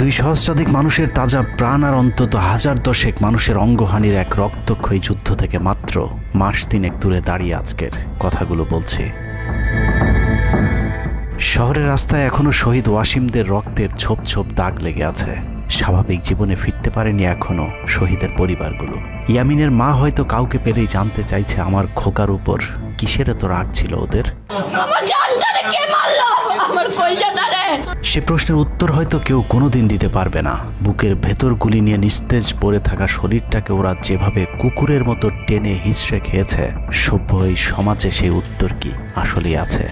দুই সহস্রাধিক মানুষের তাজা প্রাণ আর অন্তত হাজার দশেক মানুষের অঙ্গহানির এক রক্তক্ষয়ী যুদ্ধ থেকে মাত্র মাস তিনেক দূরে দাঁড়িয়ে আজকের কথাগুলো বলছি। শহরের রাস্তায় এখনো শহীদ ওয়াসিমদের রক্তের ছোপ ছোপ দাগ লেগে আছে। স্বাভাবিক জীবনে ফিরতে পারেনি এখনো শহীদের পরিবারগুলো। ইয়ামিনের মা হয়তো কাউকে পেলেই জানতে চাইছে আমার খোকার উপর কিসের এত রাগ ছিল ওদের। সে প্রশ্নের উত্তর হয়তো কেউ কোনোদিন দিতে পারবে না। বুকের ভেতর গুলি নিয়ে নিস্তেজ পড়ে থাকা শরীরটাকে ওরা যেভাবে কুকুরের মতো টেনে হিঁচড়ে খেয়েছে, সভ্য এই সমাজে সেই উত্তর কি আসলেই আছে?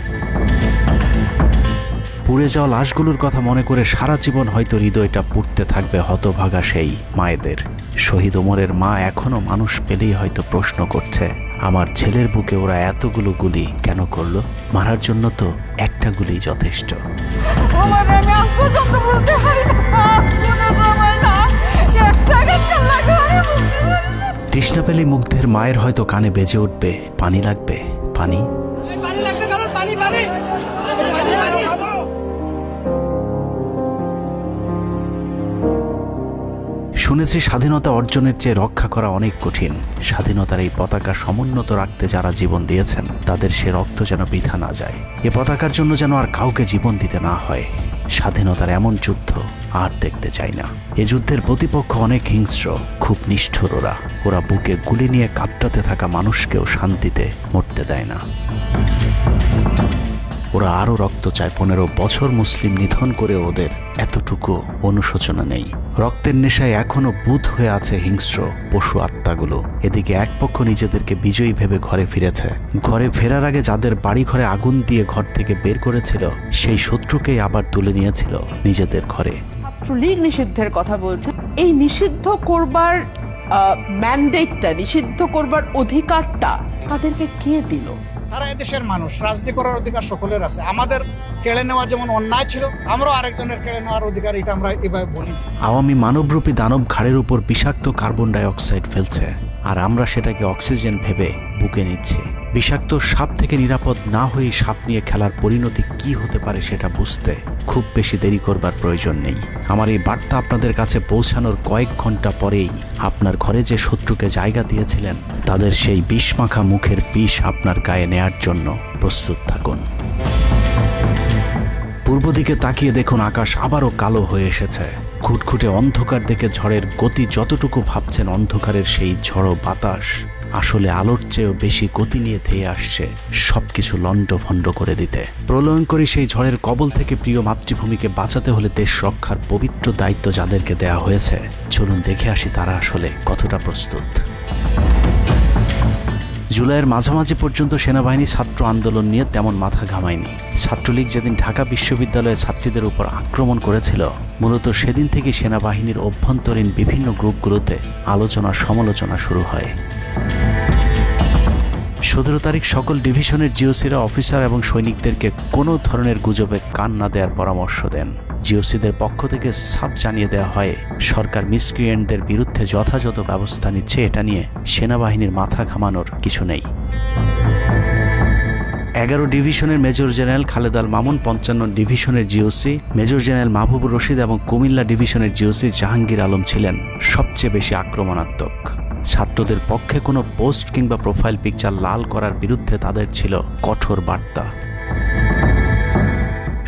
পুড়ে যাওয়া লাশগুলোর কথা মনে করে সারা জীবন হয়তো হৃদয়টা পুড়তে থাকবে হতভাগা সেই মায়েদের। শহীদ ওমরের মা এখনো মানুষ পেলেই হয়তো প্রশ্ন করছে, আমার ছেলের বুকে ওরা এতগুলো গুলি কেন করলো? মারার জন্য তো একটা গুলি যথেষ্ট। তৃষ্ণা পেলে মুগ্ধের মায়ের হয়তো কানে বেজে উঠবে, পানি লাগবে, পানি। শুনেছি স্বাধীনতা অর্জনের চেয়ে রক্ষা করা অনেক কঠিন। স্বাধীনতার এই পতাকা সমুন্নত রাখতে যারা জীবন দিয়েছেন তাদের সে রক্ত যেন বৃথা না যায়। এ পতাকার জন্য যেন আর কাউকে জীবন দিতে না হয়। স্বাধীনতার এমন যুদ্ধ আর দেখতে চাই না। এ যুদ্ধের প্রতিপক্ষ অনেক হিংস্র, খুব নিষ্ঠুর। ওরা বুকে গুলি নিয়ে কাতরাতে থাকা মানুষকেও শান্তিতে মরতে দেয় না। ওরা আরও রক্ত চায়। 15 বছর মুসলিম নিধন করে ওদের এতটুকু অনুশোচনা নেই। রক্তের নেশায় এখনো বুঁদ হয়ে আছে হিংস্র পশু আত্মাগুলো। এদিকে এক পক্ষ নিজেদেরকে বিজয়ী ভেবে ঘরে ফিরেছে। ঘরে ফেরার আগে যাদের বাড়ি ঘরে আগুন দিয়ে ঘর থেকে বের করেছিল, সেই শত্রুকেই আবার তুলে নিয়েছিল নিজেদের ঘরে। ছাত্রলীগ নিষিদ্ধের কথা বলছে। এই নিষিদ্ধ করবার ম্যান্ডেটটা, নিষিদ্ধ করবার অধিকারটা তাদেরকে কে দিল? তারা এদেশের মানুষ, রাজনীতি করার অধিকার সকলের আছে। আমাদের কেড়ে নেওয়া যেমন অন্যায় ছিল, আমরাও আরেকজনের কেড়ে নেওয়ার অধিকার, এটা আমরা এভাবে বলি। আওয়ামী মানবরূপী দানব ঘাড়ের উপর বিষাক্ত কার্বন ডাই অক্সাইড ফেলছে, আর আমরা সেটাকে অক্সিজেন ভেবে বুকে নিচ্ছি। বিষাক্ত সাপ থেকে নিরাপদ না হয়ে সাপ নিয়ে খেলার পরিণতি কি হতে পারে সেটা বুঝতে খুব বেশি দেরি করবার প্রয়োজন নেই। আমার এই বার্তা আপনাদের কাছে পৌঁছানোর কয়েক ঘন্টা পরেই আপনার ঘরে যে শত্রুকে জায়গা দিয়েছিলেন তাদের সেই বিষমাখা মুখের বিষ আপনার গায়ে নেয়ার জন্য প্রস্তুত থাকুন। পূর্ব দিকে তাকিয়ে দেখুন, আকাশ আবারও কালো হয়ে এসেছে। ঘুটঘুটে অন্ধকার দেখে ঝড়ের গতি যতটুকু ভাবছেন অন্ধকারের সেই ঝড়ো বাতাস আসলে আলোর চেয়েও বেশি গতি নিয়ে ধেয়ে আসছে সবকিছু লণ্ডভণ্ড করে দিতে। প্রলয়ঙ্করী সেই ঝড়ের কবল থেকে প্রিয় মাতৃভূমিকে বাঁচাতে হলে দেশ রক্ষার পবিত্র দায়িত্ব যাদেরকে দেয়া হয়েছে, চলুন দেখে আসি তারা আসলে কতটা প্রস্তুত। জুলাইয়ের মাঝামাঝি পর্যন্ত সেনাবাহিনী ছাত্র আন্দোলন নিয়ে তেমন মাথা ঘামায়নি। ছাত্রলীগ যেদিন ঢাকা বিশ্ববিদ্যালয়ের ছাত্রীদের উপর আক্রমণ করেছিল, মূলত সেদিন থেকে সেনাবাহিনীর অভ্যন্তরীণ বিভিন্ন গ্রুপগুলোতে আলোচনা সমালোচনা শুরু হয়। 17 তারিখ সকল ডিভিশনের জিওসিরা অফিসার এবং সৈনিকদেরকে কোনো ধরনের গুজবে কান না দেওয়ার পরামর্শ দেন। জিওসিদের পক্ষ থেকে সাফ জানিয়ে দেওয়া হয়, সরকার মিসক্রিয়েন্টদের বিরুদ্ধে যথাযথ ব্যবস্থা নিচ্ছে, এটা নিয়ে সেনাবাহিনীর মাথা ঘামানোর কিছু নেই। 11 ডিভিশনের মেজর জেনারেল খালেদ আল মামুন, 55 ডিভিশনের GOC major general Mahbubur Rashid এবং কুমিল্লা ডিভিশনের জিওসি জাহাঙ্গীর আলম ছিলেন সবচেয়ে বেশি আক্রমণাত্মক। ছাত্রদের পক্ষে কোনো পোস্ট কিংবা প্রোফাইল পিকচার লাল করার বিরুদ্ধে তাদের ছিল কঠোর বার্তা।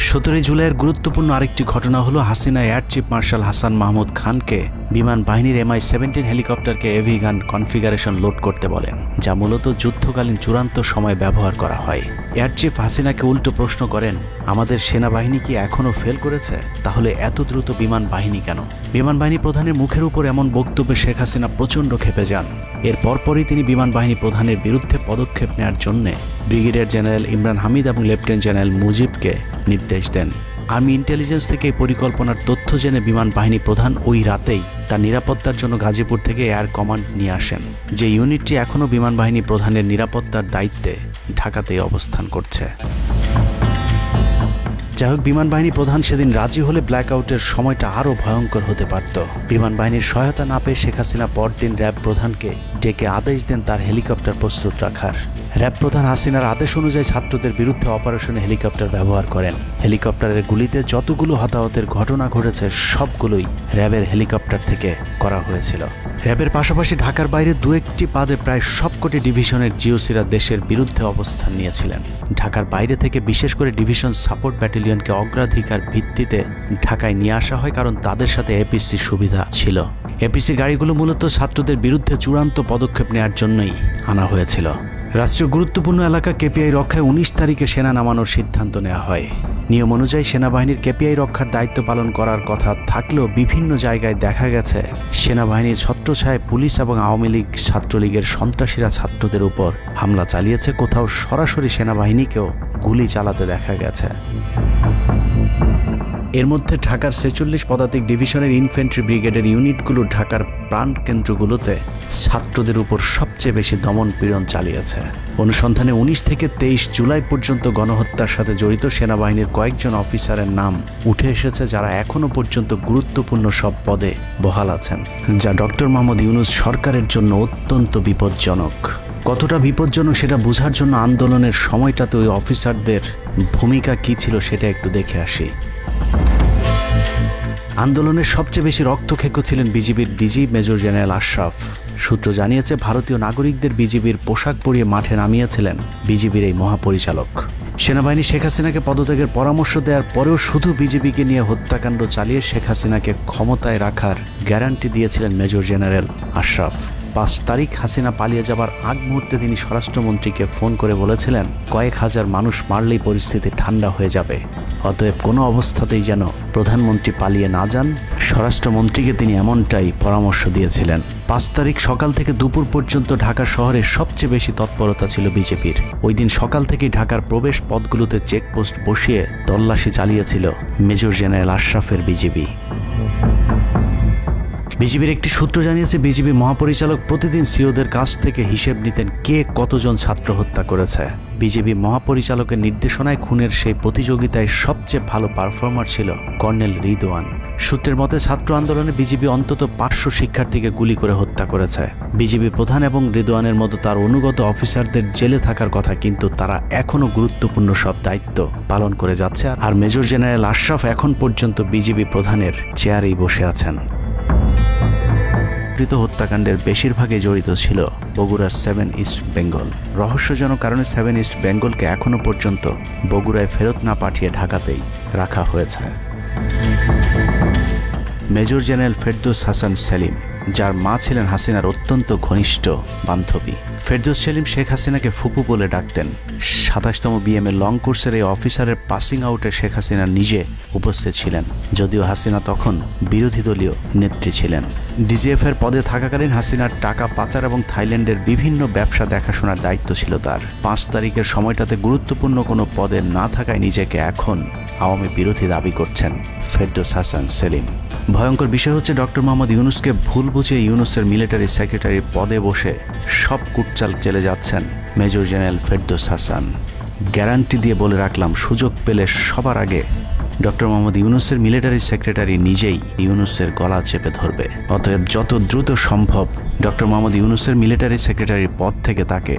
17 জুলাইয়ের গুরুত্বপূর্ণ আরেকটি ঘটনা হলো, Hasina air chief marshal Hasan Mahmud খানকে বিমান বাহিনীর MI-17 হেলিকপ্টারকে এভি গান কনফিগারেশন লোড করতে বলেন, যা মূলত যুদ্ধকালীন চূড়ান্ত সময় ব্যবহার করা হয়। এয়ার চিফ হাসিনাকে উল্টো প্রশ্ন করেন, আমাদের সেনাবাহিনী কি এখনও ফেল করেছে? তাহলে এত দ্রুত বিমান বাহিনী কেন? বিমান বাহিনী প্রধানের মুখের উপর এমন বক্তব্যে শেখ হাসিনা প্রচণ্ড ক্ষেপে যান। এর পরপরই তিনি বিমান বাহিনী প্রধানের বিরুদ্ধে পদক্ষেপ নেওয়ার জন্য ব্রিগেডিয়ার জেনারেল ইমরান হামিদ এবং লেফটেন্যান্ট জেনারেল মুজিবকে নির্দেশ দেন। আর্মি ইন্টেলিজেন্স থেকে এই পরিকল্পনার তথ্য জেনে বিমান বাহিনী প্রধান ওই রাতেই তার নিরাপত্তার জন্য গাজীপুর থেকে এয়ার কমান্ড নিয়ে আসেন, যে ইউনিটটি এখনও বিমান বাহিনী প্রধানের নিরাপত্তার দায়িত্বে ঢাকাতেই অবস্থান করছে। যাই হোক, বিমান বাহিনী প্রধান সেদিন রাজি হলে ব্ল্যাকআউটের সময়টা আরও ভয়ঙ্কর হতে পারত। বিমান বাহিনীর সহায়তা না পেয়ে শেখ হাসিনা পরদিন র্যাব প্রধানকে ডেকে আদেশ দেন তার হেলিকপ্টার প্রস্তুত রাখার। র্যাব প্রধান হাসিনার আদেশ অনুযায়ী ছাত্রদের বিরুদ্ধে অপারেশনে হেলিকপ্টার ব্যবহার করেন। হেলিকপ্টারের গুলিতে যতগুলো হতাহতের ঘটনা ঘটেছে সবগুলোই র্যাবের হেলিকপ্টার থেকে করা হয়েছিল। র্যাবের পাশাপাশি ঢাকার বাইরে দু একটি পাদে প্রায় সবকটি ডিভিশনের জিওসিরা দেশের বিরুদ্ধে অবস্থান নিয়েছিলেন। ঢাকার বাইরে থেকে বিশেষ করে ডিভিশন সাপোর্ট ব্যাটালিয়নকে অগ্রাধিকার ভিত্তিতে ঢাকায় নিয়ে আসা হয়, কারণ তাদের সাথে এপিসি সুবিধা ছিল। এপিসি গাড়িগুলো মূলত ছাত্রদের বিরুদ্ধে চূড়ান্ত পদক্ষেপ নেওয়ার জন্যই আনা হয়েছিল। রাষ্ট্রীয় গুরুত্বপূর্ণ এলাকা কেপিআই রক্ষায় 19 তারিখে সেনা নামানোর সিদ্ধান্ত নেওয়া হয়। নিয়ম অনুযায়ী সেনাবাহিনীর কেপিআই রক্ষার দায়িত্ব পালন করার কথা থাকলেও বিভিন্ন জায়গায় দেখা গেছে সেনাবাহিনীর ছত্রছায়ায় পুলিশ এবং আওয়ামী লীগ ছাত্রলীগের সন্ত্রাসীরা ছাত্রদের উপর হামলা চালিয়েছে। কোথাও সরাসরি সেনাবাহিনীকেও গুলি চালাতে দেখা গেছে। এর মধ্যে ঢাকার 46 পদাতিক ডিভিশনের ইনফ্যান্ট্রি ব্রিগেডের ইউনিটগুলো ঢাকার প্রাণকেন্দ্রগুলোতে ছাত্রদের উপর সবচেয়ে বেশি দমন পীড়ন চালিয়েছে। অনুসন্ধানে 19 থেকে 23 জুলাই পর্যন্ত গণহত্যার সাথে জড়িত সেনাবাহিনীর কয়েকজন অফিসারের নাম উঠে এসেছে, যারা এখনো পর্যন্ত গুরুত্বপূর্ণ সব পদে বহাল আছেন, যা ডক্টর মোহাম্মদ ইউনূস সরকারের জন্য অত্যন্ত বিপজ্জনক। কতটা বিপজ্জনক সেটা বোঝার জন্য আন্দোলনের সময়টাতে ওই অফিসারদের ভূমিকা কী ছিল সেটা একটু দেখে আসি। আন্দোলনের সবচেয়ে বেশি রক্তক্ষেকো ছিলেন বিজিবির ডিজি মেজর জেনারেল আশরাফ। সূত্র জানিয়েছে ভারতীয় নাগরিকদের বিজিবির পোশাক পরিয়ে মাঠে নামিয়েছিলেন বিজিবির এই মহাপরিচালক। সেনাবাহিনী শেখ হাসিনাকে পদত্যাগের পরামর্শ দেওয়ার পরেও শুধু বিজিবিকে নিয়ে হত্যাকাণ্ড চালিয়ে শেখ হাসিনাকে ক্ষমতায় রাখার গ্যারান্টি দিয়েছিলেন মেজর জেনারেল আশরাফ। 5 তারিখ হাসিনা পালিয়ে যাবার আগ মুহূর্তে তিনি স্বরাষ্ট্রমন্ত্রীকে ফোন করে বলেছিলেন, কয়েক হাজার মানুষ মারলেই পরিস্থিতি ঠান্ডা হয়ে যাবে, অতএব কোনো অবস্থাতেই যেন প্রধানমন্ত্রী পালিয়ে না যান। স্বরাষ্ট্রমন্ত্রীকে তিনি এমনটাই পরামর্শ দিয়েছিলেন। 5 তারিখ সকাল থেকে দুপুর পর্যন্ত ঢাকা শহরে সবচেয়ে বেশি তৎপরতা ছিল বিজেপির। ওই দিন সকাল থেকেই ঢাকার প্রবেশ পথগুলোতে চেকপোস্ট বসিয়ে তল্লাশি চালিয়েছিল মেজর জেনারেল আশরাফের বিজিবি। বিজিবির একটি সূত্র জানিয়েছে বিজিবি মহাপরিচালক প্রতিদিন সিওদের কাছ থেকে হিসেব নিতেন কে কতজন ছাত্র হত্যা করেছে। বিজিবি মহাপরিচালকের নির্দেশনায় খুনের সেই প্রতিযোগিতায় সবচেয়ে ভালো পারফর্মার ছিল কর্নেল রিদওয়ান। সূত্রের মতে ছাত্র আন্দোলনে বিজিবি অন্তত 500 শিক্ষার্থীকে গুলি করে হত্যা করেছে। বিজিবি প্রধান এবং রিদওয়ানের মতো তার অনুগত অফিসারদের জেলে থাকার কথা, কিন্তু তারা এখনো গুরুত্বপূর্ণ সব দায়িত্ব পালন করে যাচ্ছে। আর মেজর জেনারেল আশরাফ এখন পর্যন্ত বিজিবি প্রধানের চেয়ারেই বসে আছেন। হত্যাকাণ্ডের বেশিরভাগই জড়িত ছিল বগুড়ার 7 ইস্ট বেঙ্গল। রহস্যজনক কারণে 7 ইস্ট বেঙ্গলকে এখনো পর্যন্ত বগুড়ায় ফেরত না পাঠিয়ে ঢাকাতেই রাখা হয়েছে। মেজর জেনারেল ফেরদৌস হাসান সেলিম, যার মা ছিলেন হাসিনার অত্যন্ত ঘনিষ্ঠ বান্ধবী। ফেরদৌস সেলিম শেখ হাসিনাকে ফুপু বলে ডাকতেন। 27তম বিএমএ লং কোর্সের এই অফিসারের পাসিং আউটে শেখ হাসিনা নিজে উপস্থিত ছিলেন, যদিও হাসিনা তখন বিরোধী দলীয় নেত্রী ছিলেন। ডিজিএফ এর পদে থাকাকালীন হাসিনার টাকা পাচার এবং থাইল্যান্ডের বিভিন্ন ব্যবসা দেখাশোনার দায়িত্ব ছিল তার। 5 তারিখের সময়টাতে গুরুত্বপূর্ণ কোনো পদে না থাকায় নিজেকে এখন আওয়ামী বিরোধী দাবি করছেন ফেরদৌস হাসান সেলিম। ভয়ঙ্কর বিষয় হচ্ছে ডক্টর মোহাম্মদ ইউনূসকে ভুল বুঝে ইউনূসের মিলিটারি সেক্রেটারির পদে বসে সব কুটচাল চলে যাচ্ছেন major general Ferdous Hasan. Guarantee দিয়ে বলে রাখলাম, সুযোগ পেলে সবার আগে ডক্টর মোহাম্মদ ইউনূসের মিলিটারি সেক্রেটারি নিজেই ইউনূসের গলা চেপে ধরবে। অতএব যত দ্রুত সম্ভব ডক্টর মোহাম্মদ ইউনূসের মিলিটারি সেক্রেটারির পদ থেকে তাকে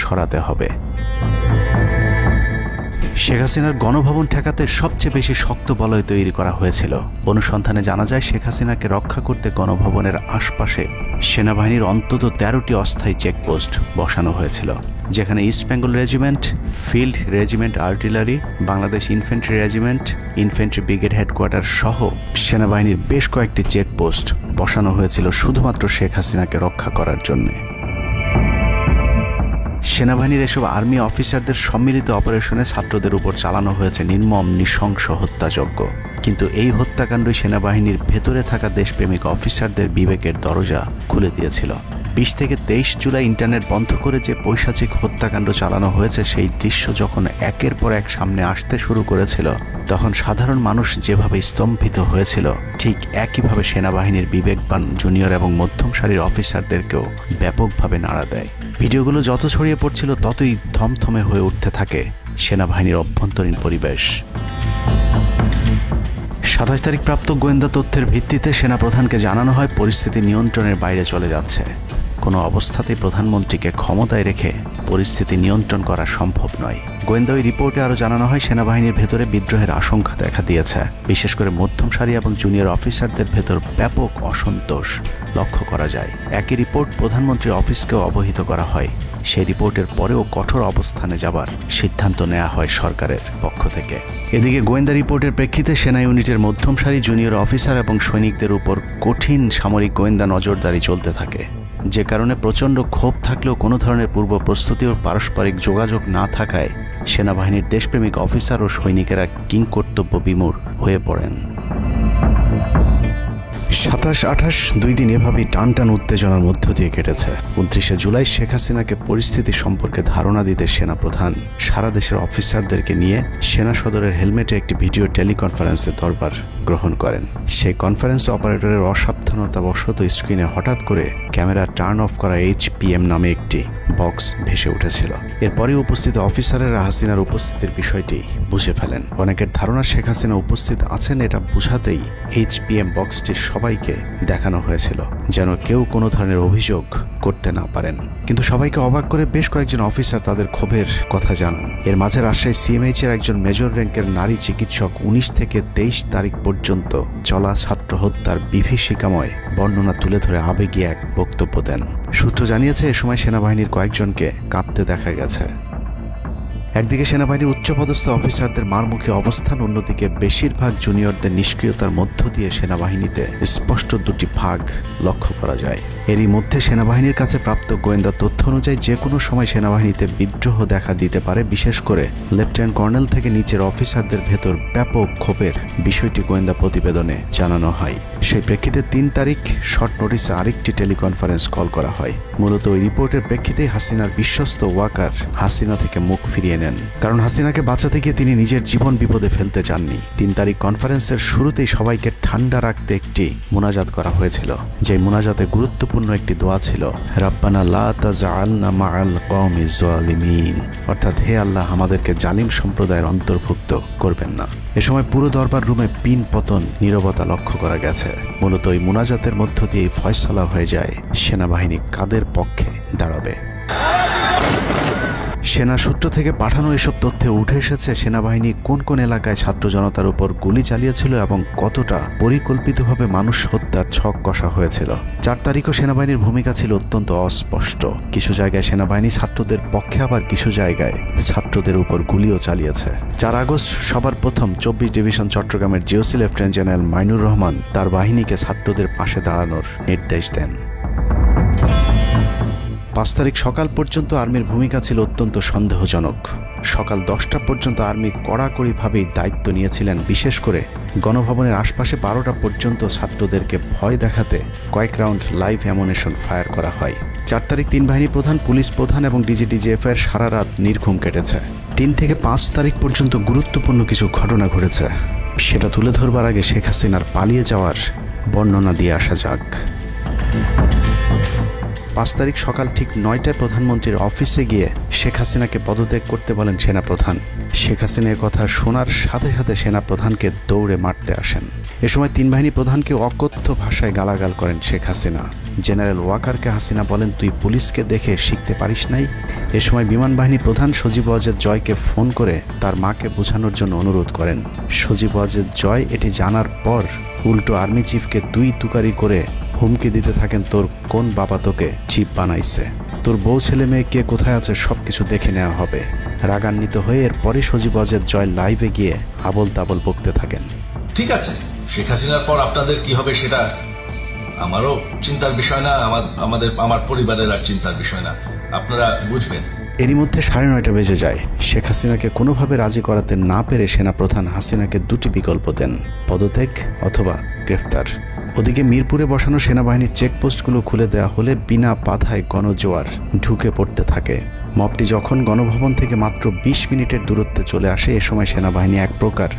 সরাতে হবে। শেখ হাসিনার গণভবন ঠেকাতে সবচেয়ে বেশি শক্ত বলয় তৈরি করা হয়েছিল। অনুসন্ধানে জানা যায় শেখ হাসিনাকে রক্ষা করতে গণভবনের আশপাশে সেনাবাহিনীর অন্তত 13টি অস্থায়ী চেকপোস্ট বসানো হয়েছিল, যেখানে east Bengal regiment, field regiment artillery, Bangladesh infantry regiment, infantry brigade headquarter সহ সেনাবাহিনীর বেশ কয়েকটি চেকপোস্ট বসানো হয়েছিল শুধুমাত্র শেখ হাসিনাকে রক্ষা করার জন্য। সেনাবাহিনীর এসব আর্মি অফিসারদের সম্মিলিত অপারেশনে ছাত্রদের উপর চালানো হয়েছে নির্মম নৃশংস হত্যাযজ্ঞ। কিন্তু এই হত্যাকাণ্ডই সেনাবাহিনীর ভেতরে থাকা দেশপ্রেমিক অফিসারদের বিবেকের দরজা খুলে দিয়েছিল। 20 থেকে 23 জুলাই ইন্টারনেট বন্ধ করে যে পৈশাচিক হত্যাকাণ্ড চালানো হয়েছে, সেই দৃশ্য যখন একের পর এক সামনে আসতে শুরু করেছিল, তখন সাধারণ মানুষ যেভাবে স্তম্ভিত হয়েছিল, ঠিক একইভাবে সেনাবাহিনীর বিবেকবান জুনিয়র এবং মধ্যম সারির অফিসারদেরকেও ব্যাপকভাবে নাড়া দেয়। ভিডিওগুলো যত ছড়িয়ে পড়ছিল ততই থমথমে হয়ে উঠতে থাকে সেনাবাহিনীর অভ্যন্তরীণ পরিবেশ। 27 তারিখ প্রাপ্ত গোয়েন্দা তথ্যের ভিত্তিতে সেনাপ্রধানকে জানানো হয় পরিস্থিতি নিয়ন্ত্রণের বাইরে চলে যাচ্ছে। কোনো অবস্থাতেই প্রধানমন্ত্রীকে ক্ষমতায় রেখে পরিস্থিতি নিয়ন্ত্রণ করা সম্ভব নয়। গোয়েন্দা ওই রিপোর্টে আরও জানানো হয়, সেনাবাহিনীর ভেতরে বিদ্রোহের আশঙ্কা দেখা দিয়েছে। বিশেষ করে মধ্যম সারি এবং জুনিয়র অফিসারদের ভেতর ব্যাপক অসন্তোষ লক্ষ্য করা যায়। একই রিপোর্ট প্রধানমন্ত্রীর অফিসকেও অবহিত করা হয়। সেই রিপোর্টের পরেও কঠোর অবস্থানে যাবার সিদ্ধান্ত নেওয়া হয় সরকারের পক্ষ থেকে। এদিকে গোয়েন্দা রিপোর্টের প্রেক্ষিতে সেনা ইউনিটের মধ্যম সারি, জুনিয়র অফিসার এবং সৈনিকদের উপর কঠিন সামরিক গোয়েন্দা নজরদারি চলতে থাকে, যে কারণে প্রচণ্ড ক্ষোভ থাকলেও কোনো ধরনের পূর্ব প্রস্তুতি ও পারস্পরিক যোগাযোগ না থাকায় সেনাবাহিনীর দেশপ্রেমিক অফিসার ও সৈনিকেরা কিংকর্তব্য বিমূঢ় হয়ে পড়েন। 27-28 দুই দিন এভাবেই টান উত্তেজনার মধ্য দিয়ে কেটেছে। 29শে জুলাই শেখ হাসিনাকে পরিস্থিতি সম্পর্কে ধারণা দিতে সেনাপ্রধান সারা দেশের অফিসারদেরকে নিয়ে সেনা সদরের হেলমেটে একটি ভিডিও টেলিকনফারেন্সে দরবার গ্রহণ করেন। সেই কনফারেন্স অপারেটরের অসাবধানতাবশত স্ক্রিনে হঠাৎ করে ক্যামেরা টার্ন অফ করা HPM নামে একটি বক্স ভেসে উঠেছিল। এরপরে উপস্থিত অফিসারেরা হাসিনার উপস্থিতির বিষয়টি বুঝে ফেলেন। অনেকের ধারণা শেখ হাসিনা উপস্থিত আছেন এটা বোঝাতেই HPM বক্সটি সবাইকে দেখানো হয়েছিল, যেন কেউ কোনো ধরনের অভিযোগ করতে না পারেন। কিন্তু সবাইকে অবাক করে বেশ কয়েকজন অফিসার তাদের ক্ষোভের কথা জানান। এর মাঝে রাজশাহী CMH এর একজন মেজর র্যাঙ্কের নারী চিকিৎসক 19 থেকে 23 তারিখ পর্যন্ত চলা ছাত্র হত্যার বিভীষিকাময় বর্ণনা তুলে ধরে আবেগী এক বক্তব্য দেন। সূত্র জানিয়েছে, এ সময় সেনাবাহিনীর কয়েকজনকে কাঁদতে দেখা গেছে। একদিকে সেনাবাহিনীর উচ্চপদস্থ অফিসারদের মারমুখী অবস্থান, অন্যদিকে বেশিরভাগ জুনিয়রদের নিষ্ক্রিয়তার মধ্য দিয়ে সেনাবাহিনীতে স্পষ্ট দুটি ভাগ লক্ষ্য করা যায়। এরই মধ্যে সেনাবাহিনীর কাছে প্রাপ্ত গোয়েন্দা তথ্য অনুযায়ী যে কোনো সময় সেনাবাহিনীতে বিদ্রোহ দেখা দিতে পারে। বিশেষ করে লেফটেন্যান্ট কর্নেল থেকে নিচের অফিসারদের ভেতর ব্যাপক ক্ষোভের বিষয়টি গোয়েন্দা প্রতিবেদনে জানানো হয়। সেই প্রেক্ষিতে 3 তারিখ শর্ট নোটিসে আরেকটি টেলিকনফারেন্স কল করা হয়। মূলত ওই রিপোর্টের প্রেক্ষিতে হাসিনার বিশ্বস্ত ওয়াকার হাসিনা থেকে মুখ ফিরিয়ে নেন, কারণ হাসিনাকে বাঁচাতে গিয়ে তিনি নিজের জীবন বিপদে ফেলতে চাননি। 3 তারিখ কনফারেন্সের শুরুতেই সবাইকে ঠান্ডা রাখতে একটি মোনাজাত করা হয়েছিল। যে মোনাজাতে গুরুত্বপূর্ণ একটি দোয়া ছিল, রাব্বানা লা তাজআলনা মাআল কওমিজ জালিমিন, অর্থাৎ হে আল্লাহ, আমাদেরকে জালিম সম্প্রদায়ের অন্তর্ভুক্ত করবেন না। এ সময় পুরো দরবার রুমে পিন পতন নীরবতা লক্ষ্য করা গেছে। মূলত ওই মোনাজাতের মধ্য দিয়ে ফয়সালা হয়ে যায় সেনাবাহিনী কাদের পক্ষে দাঁড়াবে। সেনা সূত্র থেকে পাঠানো এসব তথ্যে উঠে এসেছে সেনাবাহিনী কোন কোন এলাকায় ছাত্র জনতার উপর গুলি চালিয়েছিল এবং কতটা পরিকল্পিতভাবে মানুষ হত্যার ছক কষা হয়েছিল। 4 তারিখও সেনাবাহিনীর ভূমিকা ছিল অত্যন্ত অস্পষ্ট। কিছু জায়গায় সেনাবাহিনী ছাত্রদের পক্ষে, আবার কিছু জায়গায় ছাত্রদের উপর গুলিও চালিয়েছে। 4 আগস্ট সবার প্রথম 24 ডিভিশন চট্টগ্রামের GOC lieutenant general Mainur Rahman তার বাহিনীকে ছাত্রদের পাশে দাঁড়ানোর নির্দেশ দেন। 5 তারিখ সকাল পর্যন্ত আর্মির ভূমিকা ছিল অত্যন্ত সন্দেহজনক। সকাল 10টা পর্যন্ত আর্মি কড়াকড়িভাবেই দায়িত্ব নিয়েছিলেন। বিশেষ করে গণভবনের আশপাশে 12টা পর্যন্ত ছাত্রদেরকে ভয় দেখাতে কয়েক রাউন্ড লাইভ অ্যামুনেশন ফায়ার করা হয়। 4 তারিখ 3 বাহিনী প্রধান, পুলিশ প্রধান এবং DGDGF-এর সারা রাত নির্ঘুম কেটেছে। 3 থেকে 5 তারিখ পর্যন্ত গুরুত্বপূর্ণ কিছু ঘটনা ঘটেছে, সেটা তুলে ধরবার আগে শেখ হাসিনার পালিয়ে যাওয়ার বর্ণনা দিয়ে আসা যাক। 5 তারিখ সকাল ঠিক 9টায় প্রধানমন্ত্রীর অফিসে গিয়ে শেখ হাসিনাকে পদত্যাগ করতে বলেন সেনাপ্রধান। শেখ হাসিনার কথা শোনার সাথে সাথে সেনাপ্রধানকে দৌড়ে মারতে আসেন। এ সময় 3 বাহিনী প্রধানকে অকথ্য ভাষায় গালাগাল করেন শেখ হাসিনা। জেনারেল ওয়াকারকে হাসিনা বলেন, তুই পুলিশকে দেখে শিখতে পারিস নাই। এ সময় বিমান বাহিনী প্রধান সজীব ওয়াজেদ জয়কে ফোন করে তার মাকে বোঝানোর জন্য অনুরোধ করেন। সজীব ওয়াজেদ জয় এটি জানার পর উল্টো আর্মি চিফকে 2 তুকারি করে হুমকি দিতে থাকেন, তোর কোন বাবা তোকে চিফ বানাইছে, তোর বউ ছেলে মেয়ে কে কোথায় আছে সবকিছু দেখে নেওয়া হবে। রাগান্বিত হয়ে এরপরে সজীব ওয়াজেদ জয় লাইভে গিয়ে আবল তাবল বকতে থাকেন। ঠিক আছে, শেখ হাসিনার পর আপনাদের কি হবে সেটা আমারও চিন্তার বিষয় না, আমার পরিবারের আর চিন্তার বিষয় না, আপনারা বুঝবেন। এরই মধ্যে 9:30 বেজে যায়। শেখ হাসিনাকে কোনোভাবে রাজি করাতে না পেরে সেনাপ্রধান হাসিনাকে 2টি বিকল্প দেন, পদত্যাগ অথবা গ্রেফতার। ওদিকে মিরপুরে বসানো সেনাবাহিনীর চেকপোস্টগুলো খুলে দেওয়া হলে বিনা বাধায় গণজোয়ার ঢুকে পড়তে থাকে। মবটি যখন গণভবন থেকে মাত্র 20 মিনিটের দূরত্বে চলে আসে, এ সময় সেনাবাহিনী এক প্রকার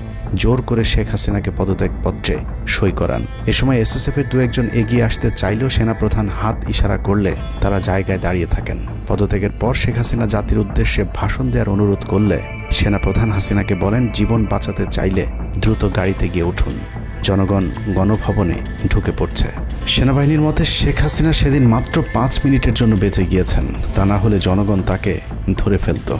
জোর করে শেখ হাসিনাকে পদত্যাগপত্রে সই করান। এ সময় SSF-এর 2-1জন এগিয়ে আসতে চাইলেও সেনাপ্রধান হাত ইশারা করলে তারা জায়গায় দাঁড়িয়ে থাকেন। পদত্যাগের পর শেখ হাসিনা জাতির উদ্দেশ্যে ভাষণ দেওয়ার অনুরোধ করলে সেনাপ্রধান হাসিনাকে বলেন, জীবন বাঁচাতে চাইলে দ্রুত গাড়িতে গিয়ে উঠুন, জনগণ গণভবনে ঢুকে পড়ছে। সেনাবাহিনীর মতে শেখ হাসিনা সেদিন মাত্র 5 মিনিটের জন্য বেঁচে গিয়েছেন, তা না হলে জনগণ তাকে ধরে ফেলত।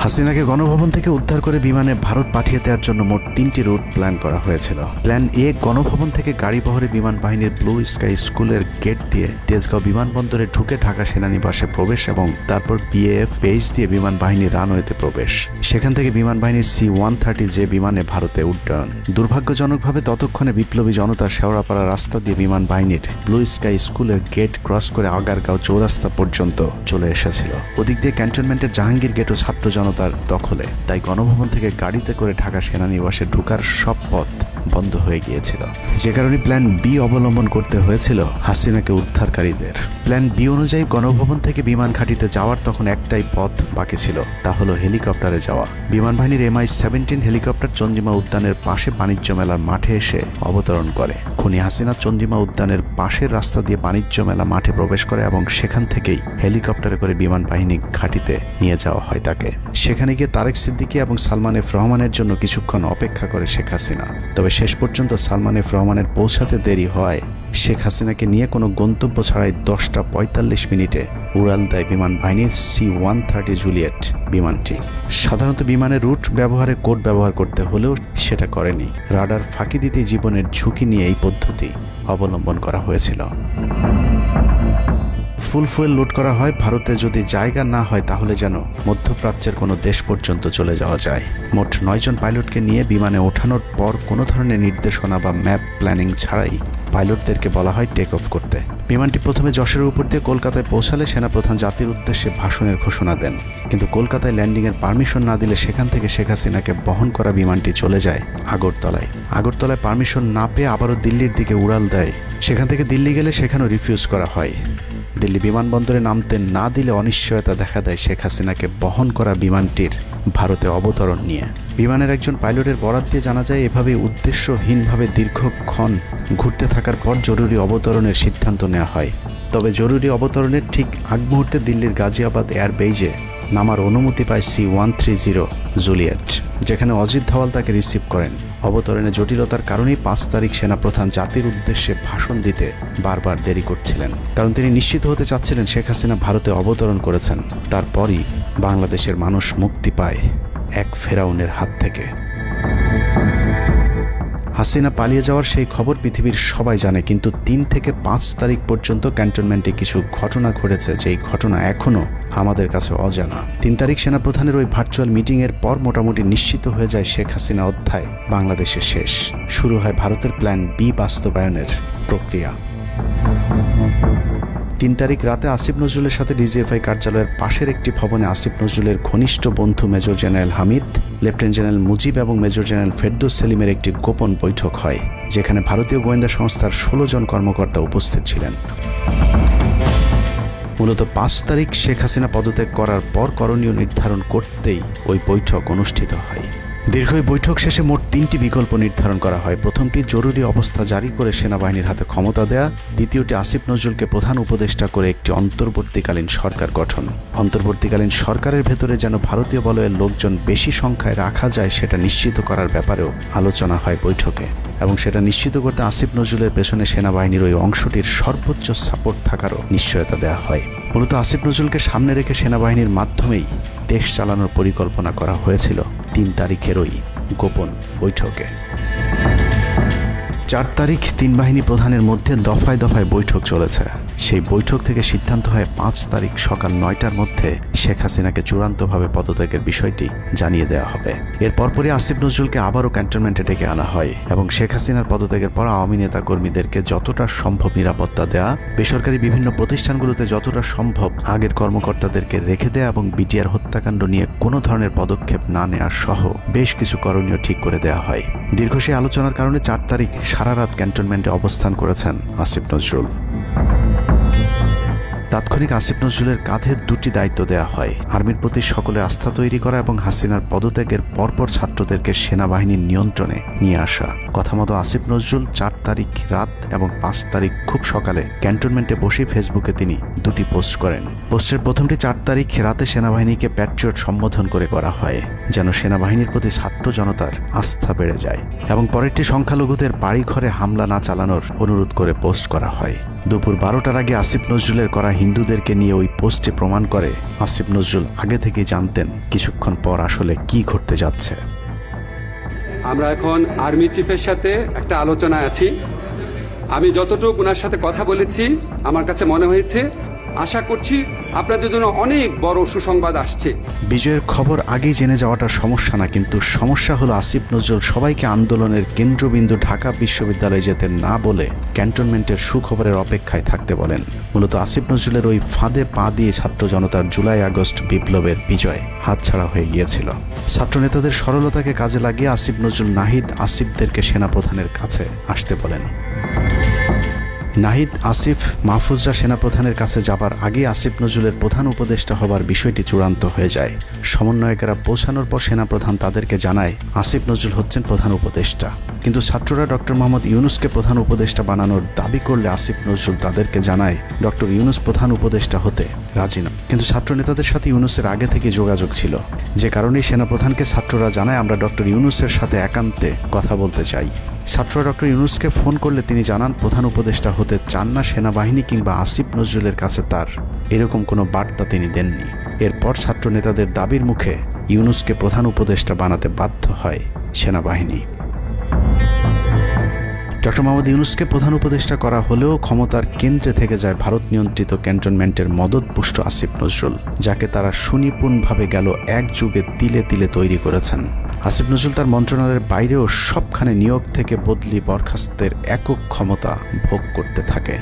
হাসিনাকে গণভবন থেকে উদ্ধার করে বিমানে ভারত পাঠিয়ে দেওয়ার জন্য মোট 3টি রুট প্ল্যান করা হয়েছিল। প্ল্যান এ, গণভবন থেকে গাড়ি বহরে বিমান বাহিনীর ব্লু স্কাই স্কুলের গেট দিয়ে তেজগাঁও বিমানবন্দরে ঢুকে ঢাকা সেনানিবাসে প্রবেশ এবং তারপর বিএএফ বেস দিয়ে বিমান বাহিনীর রানওয়েতে প্রবেশ। সেখান থেকে বিমান বাহিনীর C-130 যে বিমানে ভারতে উড্ডয়ন। দুর্ভাগ্যজনকভাবে ততক্ষণে বিপ্লবী জনতার শেওড়াপাড়া রাস্তা দিয়ে বিমান বাহিনীর ব্লু স্কাই স্কুলের গেট ক্রস করে আগারগাঁও চৌরাস্তা পর্যন্ত চলে এসেছিল। ওদিক দিয়ে ক্যান্টনমেন্টের জাহাঙ্গীর গেটও ছাত্র জনতার দখলে, তাই গণভবন থেকে গাড়িতে করে ঢাকা সেনানিবাসে ঢোকার সব পথ বন্ধ হয়ে গিয়েছিল, যে কারণে প্ল্যান বি অবলম্বন করতে হয়েছিল হাসিনাকে উদ্ধারকারীদের। প্ল্যান বি অনুযায়ী গণভবন থেকে বিমান ঘাঁটিতে যাওয়ার তখন একটাই পথ বাকি ছিল, তা হলো হেলিকপ্টারে যাওয়া। বিমান বাহিনীর MI-17 হেলিকপ্টার চন্দ্রিমা উদ্যানের পাশে বাণিজ্য মেলার মাঠে এসে অবতরণ করে। খুনি হাসিনা চন্দ্রিমা উদ্যানের পাশের রাস্তা দিয়ে বাণিজ্য মেলা মাঠে প্রবেশ করে এবং সেখান থেকেই হেলিকপ্টারে করে বিমান বাহিনী ঘাঁটিতে নিয়ে যাওয়া হয় তাকে। সেখানে গিয়ে তারেক সিদ্দিকী এবং সালমান এফ রহমানের জন্য কিছুক্ষণ অপেক্ষা করে শেখ হাসিনা। তবে শেষ পর্যন্ত সালমান এফ রহমানের পৌঁছাতে দেরি হয় শেখ হাসিনাকে নিয়ে কোনো গন্তব্য ছাড়াই 10টা 45 মিনিটে উড়াল দেয় বিমান বাহিনীর C-130 জুলিয়েট বিমানটি। সাধারণত বিমানের রুট ব্যবহারে কোড ব্যবহার করতে হলেও সেটা করেনি। রাডার ফাঁকি দিতে জীবনের ঝুঁকি নিয়ে এই পদ্ধতি অবলম্বন করা হয়েছিল। ফুল ফুয়েল লোড করা হয়, ভারতে যদি জায়গা না হয় তাহলে যেন মধ্যপ্রাচ্যের কোনো দেশ পর্যন্ত চলে যাওয়া যায়। মোট 9 জন পাইলটকে নিয়ে বিমানে ওঠানোর পর কোনো ধরনের নির্দেশনা বা ম্যাপ প্ল্যানিং ছাড়াই পাইলটদেরকে বলা হয় টেক অফ করতে। বিমানটি প্রথমে যশোরের উপর দিয়ে কলকাতায় পৌঁছালে সেনাপ্রধান জাতির উদ্দেশ্যে ভাষণের ঘোষণা দেন, কিন্তু কলকাতায় ল্যান্ডিংয়ের পারমিশন না দিলে সেখান থেকে শেখ হাসিনাকে বহন করা বিমানটি চলে যায় আগরতলায়। আগরতলায় পারমিশন না পেয়ে আবারও দিল্লির দিকে উড়াল দেয়। সেখান থেকে দিল্লি গেলে সেখানেও রিফিউজ করা হয়। দিল্লি বিমানবন্দরে নামতে না দিলে অনিশ্চয়তা দেখা দেয় শেখ হাসিনাকে বহন করা বিমানটির ভারতে অবতরণ নিয়ে। বিমানের একজন পাইলটের বরাত দিয়ে জানা যায়, এভাবে উদ্দেশ্যহীনভাবে দীর্ঘক্ষণ ঘুরতে থাকার পর জরুরি অবতরণের সিদ্ধান্ত নেওয়া হয়। তবে জরুরি অবতরণের ঠিক আগ মুহূর্তে দিল্লির গাজিয়াবাদ এয়ারবেজে নামার অনুমতি পায় C-130 জুলিয়েট, যেখানে অজিত ধাওয়াল তাকে রিসিভ করেন। অবতরণে জটিলতার কারণেই 5 তারিখ সেনাপ্রধান জাতির উদ্দেশ্যে ভাষণ দিতে বারবার দেরি করছিলেন, কারণ তিনি নিশ্চিত হতে চাচ্ছিলেন শেখ হাসিনা ভারতে অবতরণ করেছেন। তারপরই বাংলাদেশের মানুষ মুক্তি পায় এক ফেরাউনের হাত থেকে। হাসিনা পালিয়ে যাওয়ার সেই খবর পৃথিবীর সবাই জানে, কিন্তু 3 থেকে 5 তারিখ পর্যন্ত ক্যান্টনমেন্টে কিছু ঘটনা ঘটেছে যেই ঘটনা এখনও আমাদের কাছে অজানা। 3 তারিখ সেনাপ্রধানের ওই ভার্চুয়াল মিটিংয়ের পর মোটামুটি নিশ্চিত হয়ে যায় শেখ হাসিনা অধ্যায় বাংলাদেশে শেষ। শুরু হয় ভারতের প্ল্যান বি বাস্তবায়নের প্রক্রিয়া। 3 তারিখ রাতে আসিফ নজরুলের সাথে ডিজিএফআই কার্যালয়ের পাশের একটি ভবনে আসিফ নজরুলের ঘনিষ্ঠ বন্ধু major general Hamid, lieutenant general Mujib এবং মেজর জেনারেল ফেরদৌস সেলিমের একটি গোপন বৈঠক হয়, যেখানে ভারতীয় গোয়েন্দা সংস্থার 16 জন কর্মকর্তা উপস্থিত ছিলেন। মূলত 5 তারিখ শেখ হাসিনা পদত্যাগ করার পর করণীয় নির্ধারণ করতেই ওই বৈঠক অনুষ্ঠিত হয়। দীর্ঘ বৈঠক শেষে মোট 3টি বিকল্প নির্ধারণ করা হয়। প্রথমটি জরুরি অবস্থা জারি করে সেনাবাহিনীর হাতে ক্ষমতা দেয়া, দ্বিতীয়টি আসিফ নজরুলকে প্রধান উপদেষ্টা করে একটি অন্তর্বর্তীকালীন সরকার গঠন। অন্তর্বর্তীকালীন সরকারের ভেতরে যেন ভারতীয় বলয়ের লোকজন বেশি সংখ্যায় রাখা যায় সেটা নিশ্চিত করার ব্যাপারেও আলোচনা হয় বৈঠকে, এবং সেটা নিশ্চিত করতে আসিফ নজরুলের পেছনে সেনাবাহিনীর ওই অংশটির সর্বোচ্চ সাপোর্ট থাকারও নিশ্চয়তা দেওয়া হয়। মূলত আসিফ নজরুলকে সামনে রেখে সেনাবাহিনীর মাধ্যমেই দেশ চালানোর পরিকল্পনা করা হয়েছিল 3 তারিখের ওই গোপন বৈঠকে। 4 তারিখ 3 বাহিনী প্রধানের মধ্যে দফায় দফায় বৈঠক চলেছে। সেই বৈঠক থেকে সিদ্ধান্ত হয় 5 তারিখ সকাল 9টার মধ্যে শেখ হাসিনাকে চূড়ান্তভাবে পদত্যাগের বিষয়টি জানিয়ে দেওয়া হবে। এর পরপরই আসিফ নজরুলকে আবারও ক্যান্টনমেন্টে ডেকে আনা হয় এবং শেখ হাসিনার পদত্যাগের পর আওয়ামী নেতা কর্মীদেরকে যতটা সম্ভব নিরাপত্তা দেয়া, বেসরকারি বিভিন্ন প্রতিষ্ঠানগুলোতে যতটা সম্ভব আগের কর্মকর্তাদেরকে রেখে দেয়া এবং বিটিআর হত্যাকাণ্ড নিয়ে কোনো ধরনের পদক্ষেপ না নেওয়া সহ বেশ কিছু করণীয় ঠিক করে দেওয়া হয়। দীর্ঘ সেই আলোচনার কারণে 4 তারিখ সারা রাত ক্যান্টনমেন্টে অবস্থান করেছেন আসিফ নজরুল। তাৎক্ষণিক আসিফ নজরুলের কাঁধে 2টি দায়িত্ব দেওয়া হয়: আর্মির প্রতি সকলের আস্থা তৈরি করা এবং হাসিনার পদত্যাগের পরপর ছাত্রদেরকে সেনাবাহিনীর নিয়ন্ত্রণে নিয়ে আসা। কথা মতো আসিফ নজরুল 4 তারিখ রাত এবং 5 তারিখ খুব সকালে ক্যান্টনমেন্টে বসে ফেসবুকে তিনি 2টি পোস্ট করেন। পোস্টের প্রথমটি 4 তারিখ রাতে সেনাবাহিনীকে প্যাট্রিয়ট সম্বোধন করে করা হয়। যেন সেনাবাহিনীর প্রতি ছাত্র জনতার আস্থা বেড়ে যায় এবং পরেরটি সংখ্যালঘুদের বাড়িঘরে হামলা না চালানোর অনুরোধ করে পোস্ট করা হয়। দুপুর 12টার আগে আসিফ নজরুলের করা হিন্দুদেরকে নিয়ে ওই পোস্টে প্রমাণ করে আসিফ নজরুল আগে থেকেই জানতেন কিছুক্ষণ পর আসলে কি ঘটতে যাচ্ছে। আমরা এখন আর্মি চিফের সাথে একটা আলোচনায় আছি। আমি যতটুকু ওনার সাথে কথা বলেছি আমার কাছে মনে হয়েছে, আশা করছি আপনাদের জন্য অনেক বড় সুসংবাদ আসছে। বিজয়ের খবর আগেই জেনে যাওয়াটা সমস্যা না, কিন্তু সমস্যা হলো আসিফ নজরুল সবাইকে আন্দোলনের কেন্দ্রবিন্দু ঢাকা বিশ্ববিদ্যালয়ে যেতে না বলে ক্যান্টনমেন্টের সুখবরের অপেক্ষায় থাকতে বলেন। মূলত আসিফ নজরুলের ওই ফাঁদে পা দিয়ে ছাত্র জনতার জুলাই আগস্ট বিপ্লবের বিজয় হাতছাড়া হয়ে গিয়েছিল। ছাত্র নেতাদের সরলতাকে কাজে লাগিয়ে আসিফ নজরুল নাহিদ আসিফদেরকে সেনাপ্রধানের কাছে আসতে বলেন। নাহিদ, আসিফ, মাহফুজরা সেনাপ্রধানের কাছে যাবার আগে আসিফ নজরুলের প্রধান উপদেষ্টা হবার বিষয়টি চূড়ান্ত হয়ে যায়। সমন্বয়কেরা পৌঁছানোর পর সেনাপ্রধান তাদেরকে জানায় আসিফ নজরুল হচ্ছেন প্রধান উপদেষ্টা। কিন্তু ছাত্ররা ডক্টর মোহাম্মদ ইউনুসকে প্রধান উপদেষ্টা বানানোর দাবি করলে আসিফ নজরুল তাদেরকে জানায় ডক্টর ইউনুস প্রধান উপদেষ্টা হতে রাজি নয়। কিন্তু ছাত্র নেতাদের সাথে ইউনুসের আগে থেকে যোগাযোগ ছিল, যে কারণেই সেনাপ্রধানকে ছাত্ররা জানায় আমরা ডক্টর ইউনুসের সাথে একান্তে কথা বলতে চাই। ছাত্ররা ডক্টর ইউনুসকে ফোন করলে তিনি জানান প্রধান উপদেষ্টা হতে চান না সেনাবাহিনী কিংবা আসিফ নজরুলের কাছে তার এরকম কোনো বার্তা তিনি দেননি। এরপর ছাত্র নেতাদের দাবির মুখে ইউনুসকে প্রধান উপদেষ্টা বানাতে বাধ্য হয় সেনাবাহিনী। ডক্টর মোহাম্মদ ইউনুসকে প্রধান উপদেষ্টা করা হলেও ক্ষমতার কেন্দ্রে থেকে যায় ভারত নিয়ন্ত্রিত ক্যান্টনমেন্টের মদতপুষ্ট আসিফ নজরুল, যাকে তারা সুনিপুণভাবে গেল এক যুগে তিলে তিলে তৈরি করেছেন। আসিফ নজরুল তার মন্ত্রণালয়ের বাইরেও সবখানে নিয়োগ থেকে বদলি বরখাস্তের একক ক্ষমতা ভোগ করতে থাকে।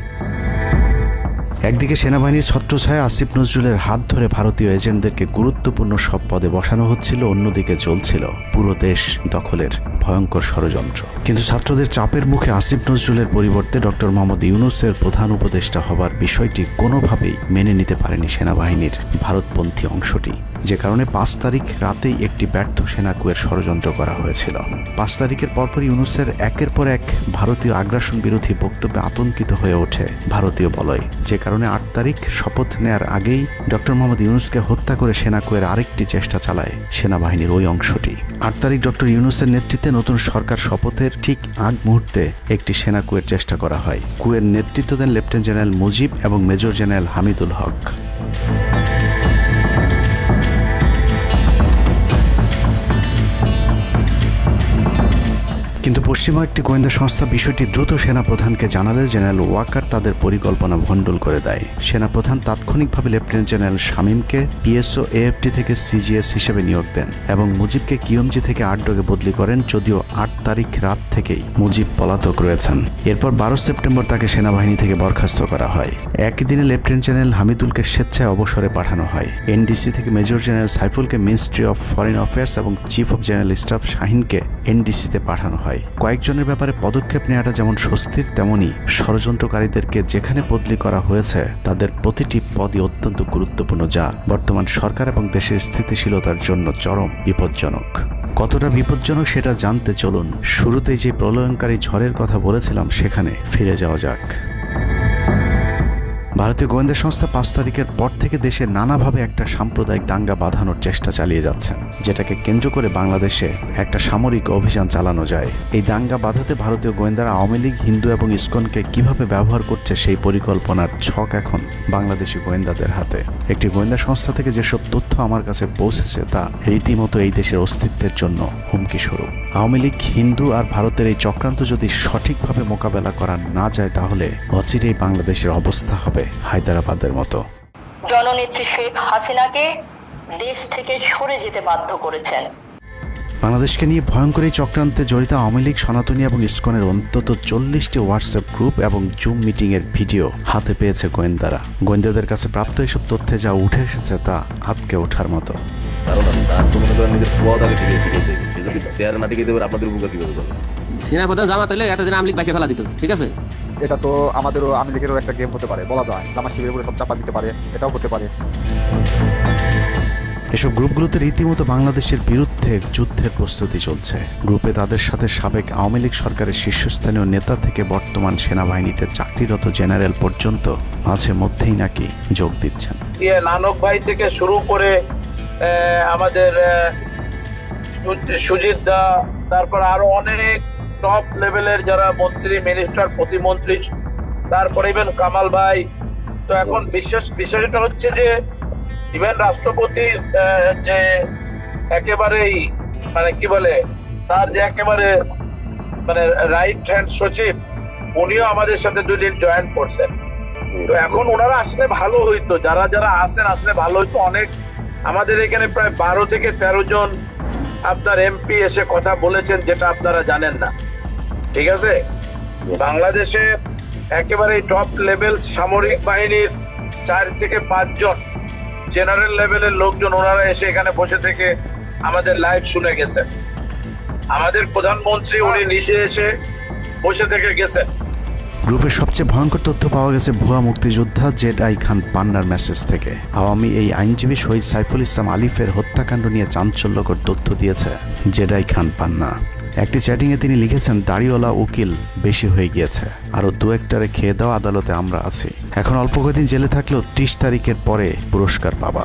একদিকে সেনাবাহিনীর ছত্রছায়া আসিফ নজরুলের হাত ধরে ভারতীয় এজেন্টদেরকে গুরুত্বপূর্ণ সব পদে বসানো হচ্ছিল, অন্যদিকে চলছিল পুরো দেশ দখলের ভয়ঙ্কর ষড়যন্ত্র। কিন্তু ছাত্রদের চাপের মুখে আসিফ নজরুলের পরিবর্তে ডক্টর মোহাম্মদ ইউনুসের প্রধান উপদেষ্টা হবার বিষয়টি কোনোভাবেই মেনে নিতে পারেনি সেনাবাহিনীর ভারতপন্থী অংশটি, যে কারণে 5 তারিখ রাতেই একটি ব্যর্থ সেনাকুয়ের ষড়যন্ত্র করা হয়েছিল। 5 তারিখের পরপরই ইউনুসের একের পর এক ভারতীয় আগ্রাসন বিরোধী বক্তব্যে আতঙ্কিত হয়ে ওঠে ভারতীয় বলয়, যে কারণে 8 তারিখ শপথ নেয়ার আগেই ডক্টর মোহাম্মদ ইউনুসকে হত্যা করে সেনাকুয়ের আরেকটি চেষ্টা চালায় সেনাবাহিনীর ওই অংশটি। 8 তারিখ ডক্টর ইউনুসের নেতৃত্বে নতুন সরকার শপথের ঠিক আগ মুহূর্তে একটি সেনাকুয়ের চেষ্টা করা হয়। কুয়ের নেতৃত্ব দেন লেফটেন্যান্ট জেনারেল মুজিব এবং মেজর জেনারেল হামিদুল হক। কিন্তু পশ্চিমা একটি গোয়েন্দা সংস্থা বিষয়টি দ্রুত সেনাপ্রধানকে জানালে জেনারেল ওয়াকার তাদের পরিকল্পনা ভণ্ডুল করে দেয়। সেনাপ্রধান তাৎক্ষণিকভাবে লেফটেন্যান্ট জেনারেল শামীমকে পিএসও এএফটি থেকে সিজিএস হিসেবে নিয়োগ দেন এবং মুজিবকে কিউএমজি থেকে আটডগে বদলি করেন, যদিও 8 তারিখ রাত থেকেই মুজিব পলাতক রয়েছেন। এরপর 12 সেপ্টেম্বর তাকে সেনাবাহিনী থেকে বরখাস্ত করা হয়। একই দিনে লেফটেন্যান্ট জেনারেল হামিদুলকে স্বেচ্ছায় অবসরে পাঠানো হয়। এনডিসি থেকে মেজর জেনারেল সাইফুলকে মিনিস্ট্রি অফ ফরেন অ্যাফেয়ার্স এবং চিফ অফ জেনারেল স্টাফ শাহিনকে এনডিসিতে পাঠানো হয়। কয়েকজনের ব্যাপারে পদক্ষেপ নেওয়াটা যেমন স্বস্তির, তেমনই ষড়যন্ত্রকারীদেরকে যেখানে বদলি করা হয়েছে তাদের প্রতিটি পদই অত্যন্ত গুরুত্বপূর্ণ, যা বর্তমান সরকার এবং দেশের স্থিতিশীলতার জন্য চরম বিপজ্জনক। কতটা বিপজ্জনক সেটা জানতে চলুন শুরুতেই যে প্রলয়ঙ্কারী ঝড়ের কথা বলেছিলাম সেখানে ফিরে যাওয়া যাক। ভারতীয় গোয়েন্দা সংস্থা 5 তারিখের পর থেকে দেশে নানাভাবে একটা সাম্প্রদায়িক দাঙ্গা বাঁধানোর চেষ্টা চালিয়ে যাচ্ছেন, যেটাকে কেন্দ্র করে বাংলাদেশে একটা সামরিক অভিযান চালানো যায়। এই দাঙ্গা বাঁধাতে ভারতীয় গোয়েন্দারা আওয়ামী লীগ, হিন্দু এবং ইসকনকে কিভাবে ব্যবহার করছে সেই পরিকল্পনার ছক এখন বাংলাদেশি গোয়েন্দাদের হাতে। একটি গোয়েন্দা সংস্থা থেকে যেসব তথ্য আমার কাছে পৌঁছেছে তা রীতিমতো এই দেশের অস্তিত্বের জন্য হুমকি স্বরূপ। আওয়ামী লীগ, হিন্দু আর ভারতের এই চক্রান্ত যদি সঠিকভাবে মোকাবেলা করা না যায় তাহলে অচিরেই বাংলাদেশের অবস্থা হবে হায়দ্রাবাদের মতো। জননেত্রী শেখ হাসিনাকে দেশ থেকে সরে যেতে বাধ্য করেছেন। বাংলাদেশকে নিয়ে ভয়ঙ্কর এই চক্রান্তে জড়িত আওয়ামী লীগ, সনাতনী এবং ইসকনের অন্তত 40টি হোয়াটসঅ্যাপ গ্রুপ এবং জুম মিটিংয়ের ভিডিও হাতে পেয়েছে গোয়েন্দারা। গোয়েন্দাদের কাছে প্রাপ্ত এসব তথ্যে যা উঠে এসেছে তা আটকে ওঠার মতো। সেনাপ্রধান জামাত হলে এতদিন আওয়ামী লীগ বাইকে ফেলা দিত, ঠিক আছে? এটা তো আমাদেরও আওয়ামী লীগেরও একটা গেম হতে পারে, বলা যায় জামাত শিবিরের উপরে সব চাপা দিতে পারে, এটাও হতে পারে। এসব গ্রুপগুলোতে রীতিমতো বাংলাদেশের বিরুদ্ধে যুদ্ধের প্রস্তুতি চলছে। গ্রুপে তাদের সাথে সাবেক আওয়ামী লীগ সরকারের শীর্ষস্থানীয় নেতা থেকে বর্তমান সেনাবাহিনীতে চাকরিরত জেনারেল পর্যন্ত মাঝে মধ্যেই নাকি যোগ দিচ্ছেন। নানক ভাই থেকে শুরু করে আমাদের সুজিত দা, তারপর আরো অনেক টপ লেভেলের যারা মন্ত্রী, মিনিস্টার, প্রতিমন্ত্রী, তারপরে ইভেন কামাল ভাই। তো এখন বিষয়টা হচ্ছে যে ইভেন রাষ্ট্রপতির যে একেবারেই মানে কি বলে, তার যে একেবারে মানে রাইট হ্যান্ড সচিব, উনিও আমাদের সাথে 2 দিন জয়েন করছেন। তো এখন ওনারা আসলে ভালো হইতো, যারা যারা আসেন আসলে ভালো হইতো। অনেক আমাদের এখানে প্রায় 12 থেকে 13 জন আপনার এমপি এসে কথা বলেছেন, যেটা আপনারা জানেন না। ঠিক আছে, বাংলাদেশে একেবারে টপ লেভেল সামরিক বাহিনীর 4 থেকে 5 জন জেনারেল লেভেলের লোকজন ওনারা এসে এখানে বসে থেকে আমাদের লাইভ শুনে গেছেন। আমাদের প্রধানমন্ত্রী উনি নিজে এসে বসে থেকে গেছেন। গ্রুপের সবচেয়ে ভয়ঙ্কর তথ্য পাওয়া গেছে ভুয়া মুক্তিযোদ্ধা জেডাই খান পান্নার মেসেজ থেকে। আওয়ামী এই আইনজীবী শহীদ সাইফুল ইসলাম আলিফের হত্যাকাণ্ড নিয়ে চাঞ্চল্যকর তথ্য দিয়েছে জেডাই খান পান্না। একটি চ্যাটিংয়ে তিনি লিখেছেন, দাড়িওয়ালা উকিল বেশি হয়ে গিয়েছে, আরো 2-1টারে খেয়ে দাও, আদালতে আমরা আছি, এখন অল্প কয়েকদিন জেলে থাকলেও 30 তারিখের পরে পুরস্কার পাবা।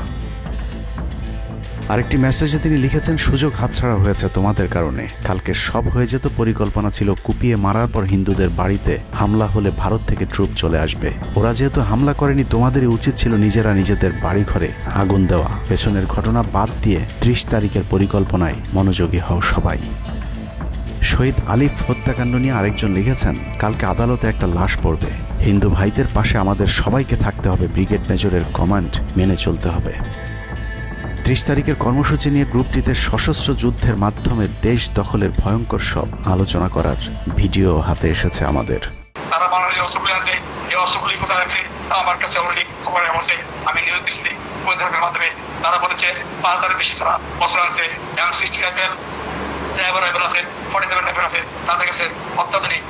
আরেকটি মেসেজে তিনি লিখেছেন, সুযোগ হাতছাড়া হয়েছে তোমাদের কারণে, কালকে সব হয়ে যেত। পরিকল্পনা ছিল কুপিয়ে মারার পর হিন্দুদের বাড়িতে হামলা হলে ভারত থেকে ট্রুপ চলে আসবে। ওরা যেহেতু হামলা করেনি, তোমাদেরই উচিত ছিল নিজেরা নিজেদের বাড়ি ঘরে আগুন দেওয়া। পেছনের ঘটনা বাদ দিয়ে 30 তারিখের পরিকল্পনায় মনোযোগী হও সবাই। শহীদ আলিফ হত্যাকাণ্ড নিয়ে আরেকজন লিখেছেন, কালকে আদালতে একটা লাশ পড়বে, হিন্দু ভাইদের পাশে আমাদের সবাইকে থাকতে হবে, ব্রিগেড মেজরের কমান্ড মেনে চলতে হবে। 30 তারিখের কর্মসূচি নিয়ে গ্রুপটিতে সশস্ত্র যুদ্ধের মাধ্যমে দেশ দখলের ভয়ঙ্কর সব আলোচনা করার ভিডিও হাতে এসেছে আমাদের। তারা বাংলাদেশের অস্ত্রগুলি আছে, এই অস্ত্রগুলি কোথায় আছে আমার কাছে অলরেডি খবর এসেছে। আমি নিউজ দিচ্ছি গোয়েন্দাদের মাধ্যমে, তারা বলেছে 5000-এর বেশি তারা অস্ত্র আনছে, M60 রাইফেল, সাইবার রাইফেল আছে, 47 রাইফেল আছে, তাদের কাছে অত্যাধুনিক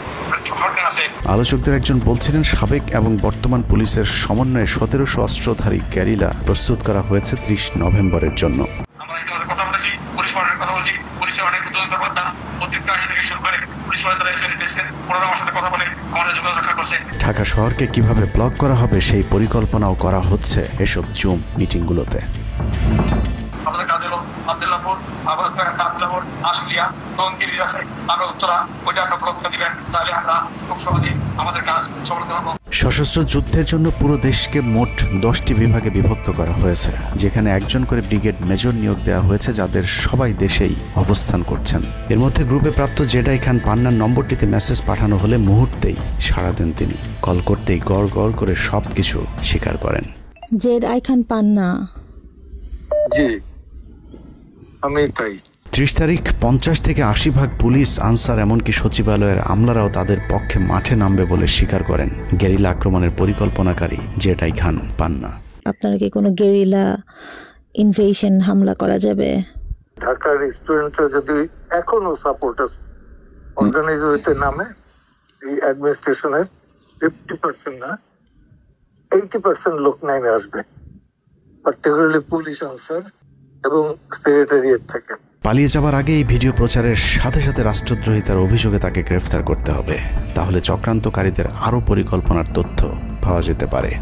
শটগান আছে। আলোচকদের একজন বলছিলেন, সাবেক এবং বর্তমান পুলিশের সমন্বয়ে 1700 অস্ত্রধারী গ্যারিলা প্রস্তুত করা হয়েছে 30 নভেম্বরের জন্য। আমরা ইতিমধ্যে কথা বলেছি, পুলিশ পার্টির কথা বলছি, পুলিশের অনেক কর্মকর্তা অতিরিক্ত আইন থেকে শুরু করে পুলিশ পার্টিরা এসে এসেছেন, ওনারা আমার সাথে কথা বলে আমাদের যোগাযোগ রক্ষা করছে। ঢাকা শহরকে কিভাবে ব্লক করা হবে সেই পরিকল্পনাও করা হচ্ছে এসব জুম মিটিংগুলোতে। আমাদের কাজে হলো আব্দুল্লাহপুর, আব্দুল্লাহপুর, আশুলিয়া, টঙ্গী আছে, আমরা উত্তরা ওইটা একটা ব্লক দিবেন, তাহলে আমরা খুব সহজে আমাদের কাজ সফল করব। সশস্ত্র যুদ্ধের জন্য পুরো দেশকে মোট 10টি বিভাগে বিভক্ত করা হয়েছে, যেখানে একজন করে ব্রিগেড মেজর নিয়োগ দেওয়া হয়েছে, যাদের সবাই দেশেই অবস্থান করছেন। এর মধ্যে গ্রুপে প্রাপ্ত জেডাই খান পান্নার নম্বরটিতে মেসেজ পাঠানো হলে মুহূর্তেই সাড়া দেন তিনি। কল করতেই গড় গড় করে সবকিছু স্বীকার করেন। জেডাই খান পান্না, জি আমি তাই। 30 তারিখ 50 থেকে 80% পুলিশ, আনসার, এমনকি সচিবালয়ের আমলারাও তাদের পক্ষে মাঠে নামবে বলে স্বীকার করেন গেরিলা আক্রমণের পরিকল্পনাকারী জেডাই খান পান্না। আপনারা কি কোনো গেরিলা ইনভেশন হামলা করা যাবে? ঢাকার স্টুডেন্টরা যদি এখনো সাপোর্টার্স অর্গানাইজ হইতে নামে, এই অ্যাডমিনিস্ট্রেশনের 50% না 80% লোক নামে আসবে, পার্টিকুলারলি পুলিশ, আনসার এবং সেক্রেটারিয়েট থেকে। পালিয়ে যাবার আগে এই ভিডিও প্রচারের সাথে সাথে রাষ্ট্রদ্রোহিতার অভিযোগে তাকে গ্রেফতার করতে হবে, তাহলে চক্রান্তকারীদের আরও পরিকল্পনার তথ্য পাওয়া যেতে পারে।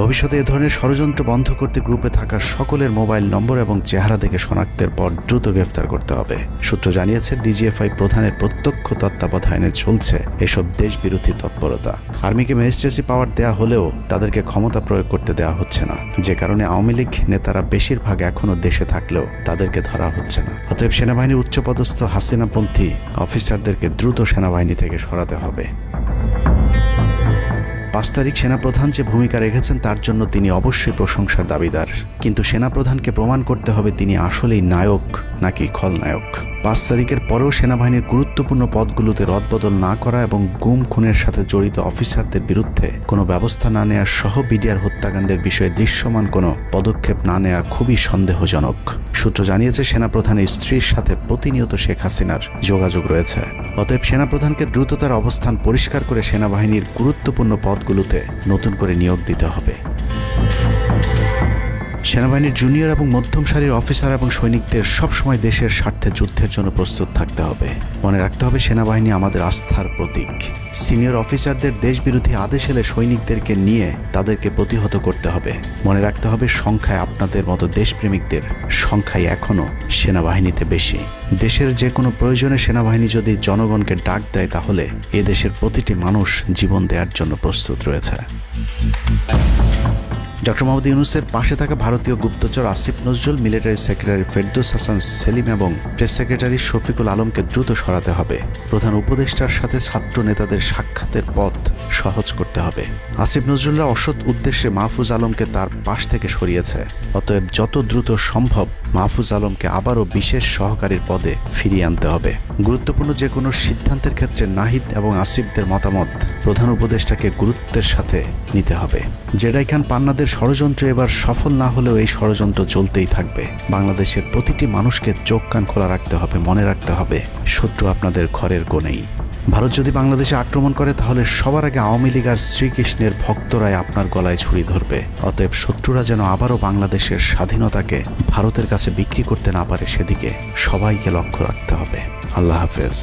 ভবিষ্যতে এ ধরনের ষড়যন্ত্র বন্ধ করতে গ্রুপে থাকা সকলের মোবাইল নম্বর এবং চেহারা দেখে শনাক্তের পর দ্রুত গ্রেফতার করতে হবে। সূত্র জানিয়েছে, ডিজিএফআই প্রধানের প্রত্যক্ষ তত্ত্বাবধানে চলছে এসব দেশবিরোধী তৎপরতা। আর্মিকে ম্যাজিস্ট্রেসি পাওয়ার দেয়া হলেও তাদেরকে ক্ষমতা প্রয়োগ করতে দেওয়া হচ্ছে না, যে কারণে আওয়ামী লীগ নেতারা বেশিরভাগ এখনও দেশে থাকলেও তাদেরকে ধরা হচ্ছে না। অতএব সেনাবাহিনীর উচ্চপদস্থ হাসিনাপন্থী অফিসারদেরকে দ্রুত সেনাবাহিনী থেকে সরাতে হবে। 5 তারিখ সেনাপ্রধান যে ভূমিকা রেখেছেন তার জন্য তিনি অবশ্যই প্রশংসার দাবিদার, কিন্তু সেনাপ্রধানকে প্রমাণ করতে হবে তিনি আসলেই নায়ক নাকি খলনায়ক। 5 তারিখের পরেও সেনাবাহিনীর গুরুত্বপূর্ণ পদগুলোতে রদবদল না করা এবং গুম খুনের সাথে জড়িত অফিসারদের বিরুদ্ধে কোনো ব্যবস্থা না নেওয়া সহ বিডিআর হত্যাকাণ্ডের বিষয়ে দৃশ্যমান কোনো পদক্ষেপ না নেওয়া খুবই সন্দেহজনক। সূত্র জানিয়েছে, সেনাপ্রধানের স্ত্রীর সাথে প্রতিনিয়ত শেখ হাসিনার যোগাযোগ রয়েছে। অতএব সেনাপ্রধানকে দ্রুত তার অবস্থান পরিষ্কার করে সেনাবাহিনীর গুরুত্বপূর্ণ পদগুলোতে নতুন করে নিয়োগ দিতে হবে। সেনাবাহিনীর জুনিয়র এবং মধ্যম সারির অফিসার এবং সৈনিকদের সবসময় দেশের স্বার্থে যুদ্ধের জন্য প্রস্তুত থাকতে হবে। মনে রাখতে হবে সেনাবাহিনী আমাদের আস্থার প্রতীক। সিনিয়র অফিসারদের দেশবিরোধী আদেশ এলে সৈনিকদেরকে নিয়ে তাদেরকে প্রতিহত করতে হবে। মনে রাখতে হবে সংখ্যায় আপনাদের মতো দেশপ্রেমিকদের সংখ্যাই এখনও সেনাবাহিনীতে বেশি। দেশের যে কোনো প্রয়োজনে সেনাবাহিনী যদি জনগণকে ডাক দেয় তাহলে এ দেশের প্রতিটি মানুষ জীবন দেওয়ার জন্য প্রস্তুত রয়েছে। ডক্টর মোহাম্মদ ইউনূসের পাশে থাকা ভারতীয় গুপ্তচর আসিফ নজরুল, মিলিটারি সেক্রেটারি ফেরদৌস হাসান সেলিম এবং প্রেস সেক্রেটারি শফিকুল আলমকে দ্রুত সরাতে হবে। প্রধান উপদেষ্টার সাথে ছাত্র নেতাদের সাক্ষাতের পথ সহজ করতে হবে। আসিফ নজরুলরা অসৎ উদ্দেশ্যে মাহফুজ আলমকে তার পাশ থেকে সরিয়েছে। অতএব যত দ্রুত সম্ভব মাহফুজ আলমকে আবারও বিশেষ সহকারীর পদে ফিরিয়ে আনতে হবে। গুরুত্বপূর্ণ যে কোনো সিদ্ধান্তের ক্ষেত্রে নাহিদ এবং আসিফদের মতামত প্রধান উপদেষ্টাকে গুরুত্বের সাথে নিতে হবে। জেডাই খান পান্নাদের ষড়যন্ত্র এবার সফল না হলেও এই ষড়যন্ত্র চলতেই থাকবে। বাংলাদেশের প্রতিটি মানুষকে চোখ কান খোলা রাখতে হবে, মনে রাখতে হবে শত্রু আপনাদের ঘরের কোণেই। ভারত যদি বাংলাদেশে আক্রমণ করে তাহলে সবার আগে আওয়ামী লীগ আর শ্রীকৃষ্ণের ভক্তরাই আপনার গলায় ছুরি ধরবে। অতএব শত্রুরা যেন আবারও বাংলাদেশের স্বাধীনতাকে ভারতের কাছে বিক্রি করতে না পারে সেদিকে সবাইকে লক্ষ্য রাখতে হবে। আল্লাহ হাফেজ।